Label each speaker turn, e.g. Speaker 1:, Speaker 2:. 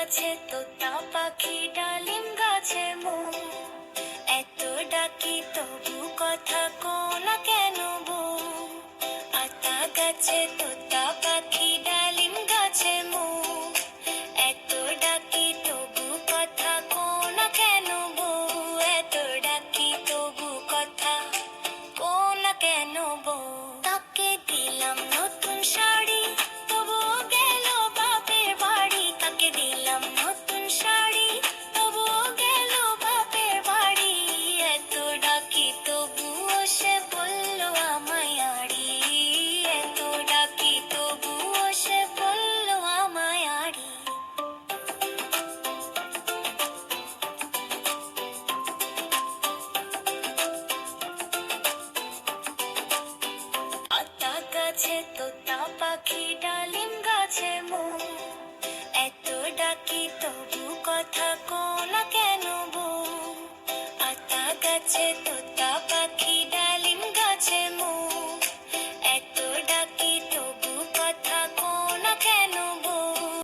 Speaker 1: গাছে তোতা পাখি ডালিম গাছে মো, এত ডাকি তবু কথা কোনা কেন বউ। আতা গাছে তোতা পাখি ডালিম গাছে মো, এত ডাকি তবু কথা কোনা কেন বউ। এত ডাকি তবু কথা কোনা কেন বউ। তাকে দিলাম নতুন শাড়ি তবুও গেল বাপের বাড়ি। তাকে দিলাম নতুন শাড়ি তবুও গেল বাপের বাড়ি। এত ডাকি তবুও সে বলল আমায় আড়ি। এত ডাকি তবুও সে বলল আমায় আড়ি। আতা গাছে তোতা পাখি ডালিম গাছে মো, এত ডাকি তবু কথা কোনা কেন বউ। আতা গাছে তোতা পাখি